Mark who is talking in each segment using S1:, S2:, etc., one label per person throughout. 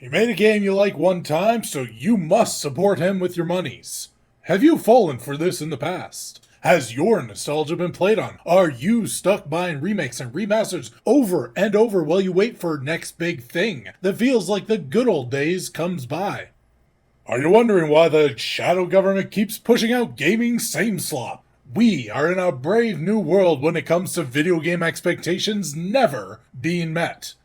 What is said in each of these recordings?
S1: He made a game you like one time, so you must support him with your monies. Have you fallen for this in the past? Has your nostalgia been played on? Are you stuck buying remakes and remasters over and over while you wait for next big thing that feels like the good old days comes by? Are you wondering why the shadow government keeps pushing out gaming same slop? We are in a brave new world when it comes to video game expectations never being met.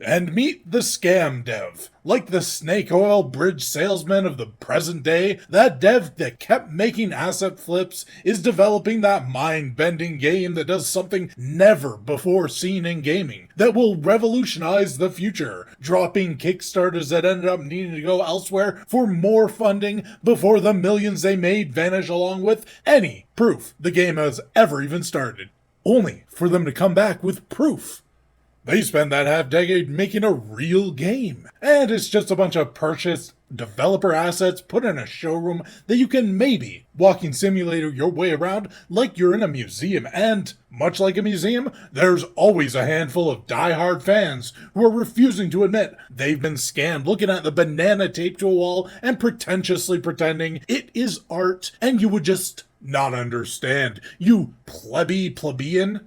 S1: And meet the scam dev. Like the snake oil bridge salesman of the present day, that dev that kept making asset flips is developing that mind-bending game that does something never before seen in gaming, that will revolutionize the future, dropping kickstarters that ended up needing to go elsewhere for more funding before the millions they made vanish along with any proof the game has ever even started. Only for them to come back with proof. They spent that half-decade making a real game, and it's just a bunch of purchased developer assets put in a showroom that you can maybe walking simulator your way around like you're in a museum, and, much like a museum, there's always a handful of die-hard fans who are refusing to admit they've been scammed, looking at the banana taped to a wall and pretentiously pretending it is art and you would just not understand, you plebeian.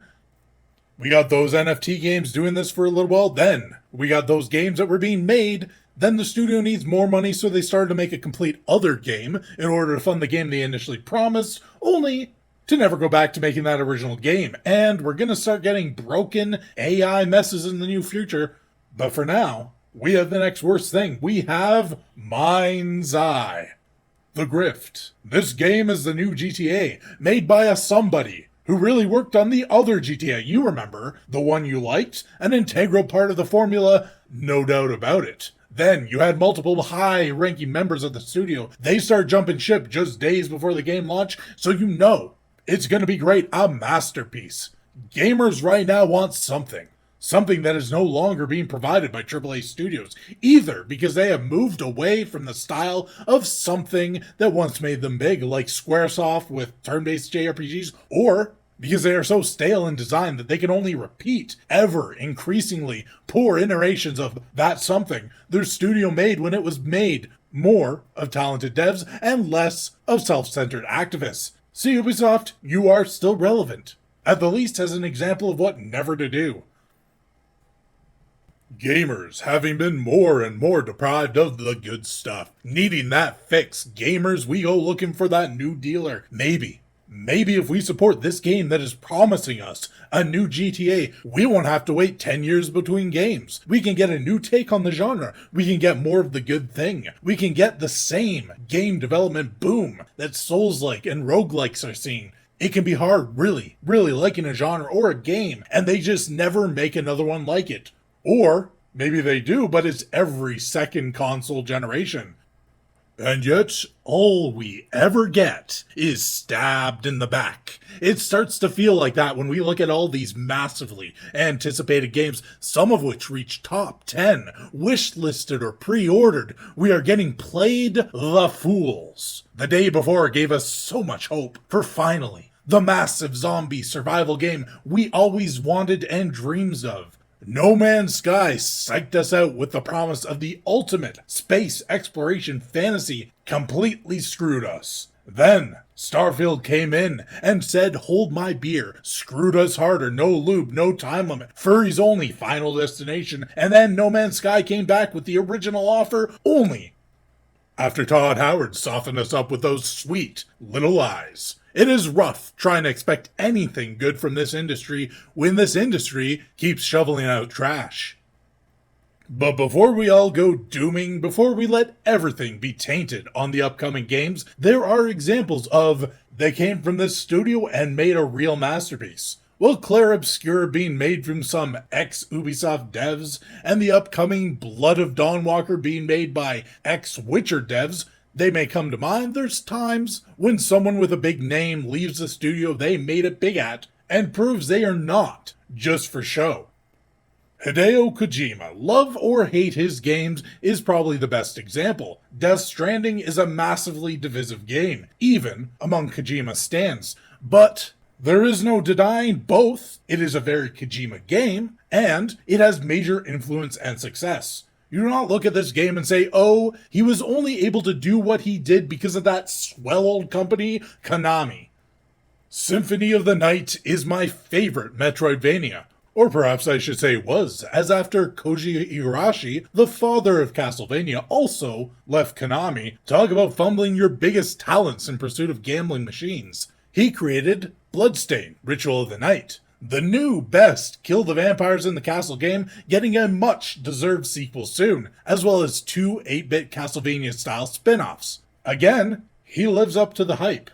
S1: We got those NFT games doing this for a little while, then we got those games that were being made, then the studio needs more money, so they started to make a complete other game in order to fund the game they initially promised, only to never go back to making that original game. And we're gonna start getting broken AI messes in the near future, but for now, we have the next worst thing. We have Mindseye. The Grift. This game is the new GTA, made by a somebody who really worked on the other GTA. You remember, the one you liked, an integral part of the formula, no doubt about it. Then you had multiple high-ranking members of the studio. They start jumping ship just days before the game launch, so you know it's going to be great, a masterpiece. Gamers right now want something. Something that is no longer being provided by AAA studios, either because they have moved away from the style of something that once made them big, like Squaresoft with turn-based JRPGs, or because they are so stale in design that they can only repeat ever increasingly poor iterations of that something their studio made when it was made. More of talented devs and less of self-centered activists. See, Ubisoft, you are still relevant, at the least as an example of what never to do. Gamers, having been more and more deprived of the good stuff, needing that fix, gamers, we go looking for that new dealer. Maybe if we support this game that is promising us a new GTA, we won't have to wait 10 years between games. We can get a new take on the genre. We can get more of the good thing. We can get the same game development boom that Souls-like and roguelikes are seeing. It can be hard, really liking a genre or a game, and they just never make another one like it. Or maybe they do, but it's every second console generation. And yet, all we ever get is stabbed in the back. It starts to feel like that when we look at all these massively anticipated games, some of which reach top 10, wish-listed or pre-ordered. We are getting played the fools. The day before gave us so much hope for finally the massive zombie survival game we always wanted and dreams of. No Man's Sky psyched us out with the promise of the ultimate space exploration fantasy, completely screwed us. Then, Starfield came in and said, hold my beer, screwed us harder, no lube, no time limit, furries only, final destination, and then No Man's Sky came back with the original offer only after Todd Howard softened us up with those sweet little lies. It is rough trying to expect anything good from this industry when this industry keeps shoveling out trash. But before we all go dooming, before we let everything be tainted on the upcoming games, there are examples of they came from this studio and made a real masterpiece. Well, Claire Obscure being made from some ex-Ubisoft devs, and the upcoming Blood of Dawnwalker being made by ex-Witcher devs, they may come to mind. There's times when someone with a big name leaves the studio they made it big at and proves they are not just for show. Hideo Kojima, love or hate his games, is probably the best example. Death Stranding is a massively divisive game, even among Kojima stans. But there is no denying both. It is a very Kojima game, and it has major influence and success. You do not look at this game and say, oh, he was only able to do what he did because of that swell old company, Konami. Symphony of the Night is my favorite Metroidvania. Or perhaps I should say was, as after Koji Igarashi, the father of Castlevania, also left Konami. Talk about fumbling your biggest talents in pursuit of gambling machines. He created Bloodstain, Ritual of the Night, the new best Kill the Vampires in the Castle game, getting a much-deserved sequel soon, as well as 2 8-bit Castlevania-style spin-offs. Again, he lives up to the hype.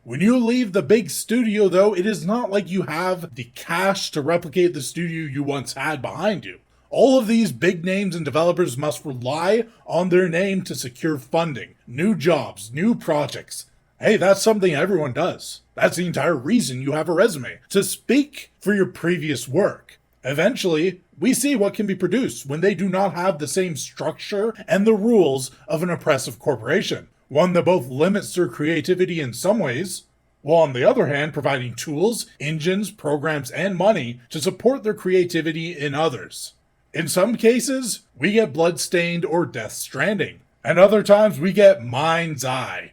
S1: When you leave the big studio, though, it is not like you have the cash to replicate the studio you once had behind you. All of these big names and developers must rely on their name to secure funding, new jobs, new projects. Hey, that's something everyone does. That's the entire reason you have a resume, to speak for your previous work. Eventually, we see what can be produced when they do not have the same structure and the rules of an oppressive corporation. One that both limits their creativity in some ways, while on the other hand providing tools, engines, programs, and money to support their creativity in others. In some cases, we get Bloodstained or Death Stranding, and other times we get Mindseye.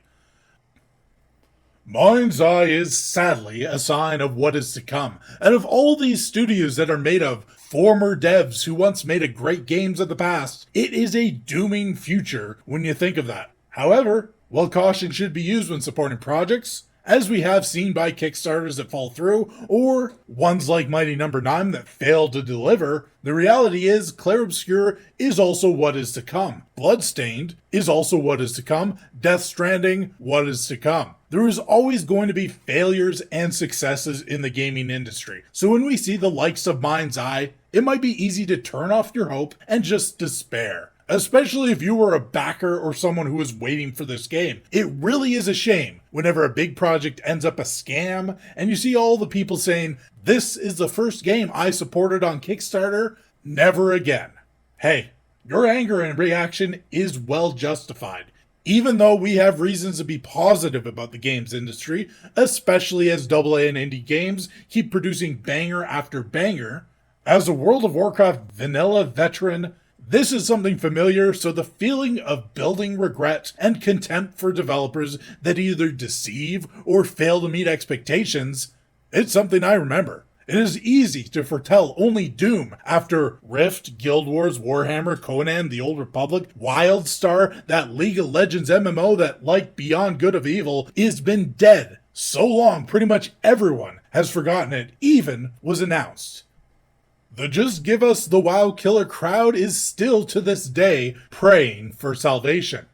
S1: Mindseye is sadly a sign of what is to come, and of all these studios that are made of former devs who once made a great games of the past, it is a dooming future when you think of that. However, while caution should be used when supporting projects, as we have seen by Kickstarters that fall through, or ones like Mighty No. 9 that fail to deliver, the reality is Clair Obscur is also what is to come. Bloodstained is also what is to come. Death Stranding, what is to come. There is always going to be failures and successes in the gaming industry. So when we see the likes of Mindseye, it might be easy to turn off your hope and just despair. Especially if you were a backer or someone who was waiting for this game. It really is a shame whenever a big project ends up a scam and you see all the people saying, this is the first game I supported on Kickstarter, never again. Hey, your anger and reaction is well justified. Even though we have reasons to be positive about the games industry, especially as AA and indie games keep producing banger after banger, as a World of Warcraft vanilla veteran, this is something familiar, so the feeling of building regret and contempt for developers that either deceive or fail to meet expectations, it's something I remember. It is easy to foretell only doom after Rift, Guild Wars, Warhammer, Conan, The Old Republic, WildStar, that League of Legends MMO that, like Beyond Good of Evil, has been dead so long pretty much everyone has forgotten it even was announced. The Just Give Us the WoW killer crowd is still to this day praying for salvation.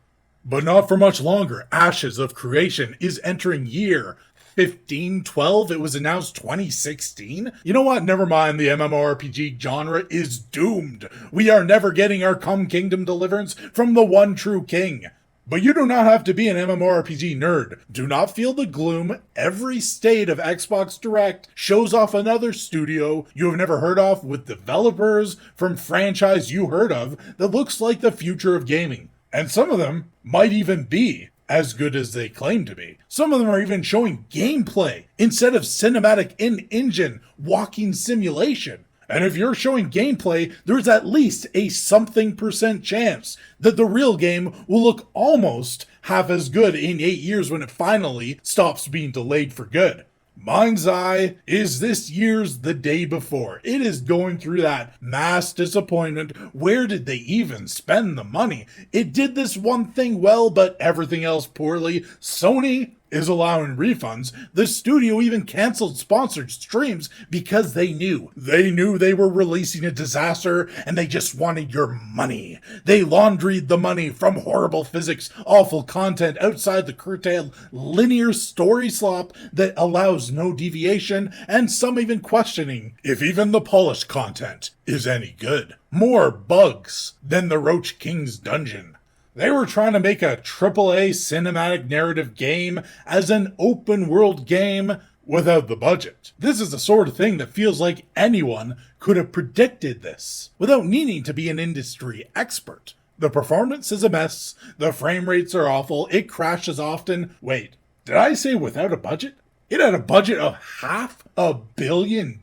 S1: But not for much longer. Ashes of Creation is entering year 1512. It was announced 2016. You know what? Never mind. The MMORPG genre is doomed. We are never getting our Come Kingdom deliverance from the one true king. But you do not have to be an MMORPG nerd. Do not feel the gloom. Every state of Xbox Direct shows off another studio you have never heard of with developers from franchise you heard of that looks like the future of gaming. And some of them might even be as good as they claim to be. Some of them are even showing gameplay instead of cinematic in-engine walking simulation. And if you're showing gameplay, there's at least a something % chance that the real game will look almost half as good in 8 years when it finally stops being delayed for good. Mindseye is this year's The Day Before. It is going through that mass disappointment. Where did they even spend the money? It did this one thing well, but everything else poorly. Sony is allowing refunds. The studio even canceled sponsored streams because they knew they were releasing a disaster and they just wanted your money. They laundried the money from horrible physics, awful content outside the curtailed linear story slop that allows no deviation, and some even questioning if even the polished content is any good. More bugs than the Roach King's dungeon. They were trying to make a AAA cinematic narrative game as an open world game without the budget. This is the sort of thing that feels like anyone could have predicted this without needing to be an industry expert. The performance is a mess, the frame rates are awful, it crashes often. Wait, did I say without a budget? It had a budget of $500 million?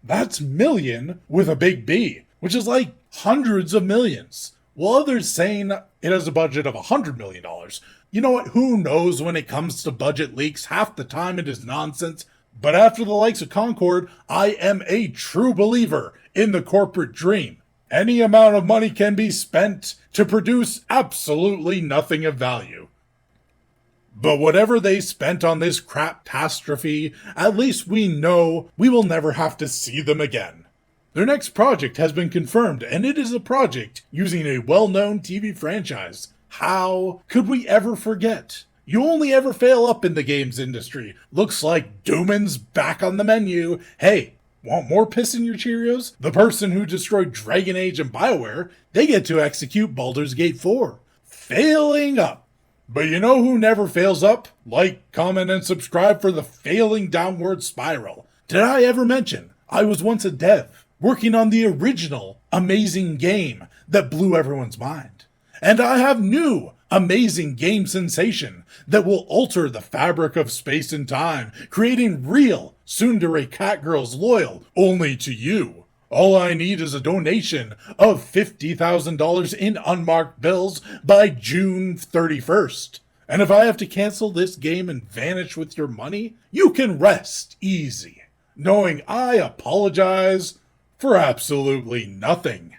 S1: That's million with a big B. which is like hundreds of millions, while others saying it has a budget of $100 million. You know what? Who knows when it comes to budget leaks? Half the time it is nonsense. But after the likes of Concord, I am a true believer in the corporate dream. Any amount of money can be spent to produce absolutely nothing of value. But whatever they spent on this crap-tastrophe, at least we know we will never have to see them again. Their next project has been confirmed, and it is a project using a well-known TV franchise. How could we ever forget? You only ever fail up in the games industry. Looks like Doomin's back on the menu. Hey, want more piss in your Cheerios? The person who destroyed Dragon Age and BioWare, they get to execute Baldur's Gate 4. Failing up. But you know who never fails up? Like, comment, and subscribe for the failing downward spiral. Did I ever mention I was once a dev, working on the original amazing game that blew everyone's mind? And I have new amazing game sensation that will alter the fabric of space and time, creating real tsundere catgirls loyal only to you. All I need is a donation of $50,000 in unmarked bills by June 31st. And if I have to cancel this game and vanish with your money, you can rest easy, knowing I apologize for absolutely nothing.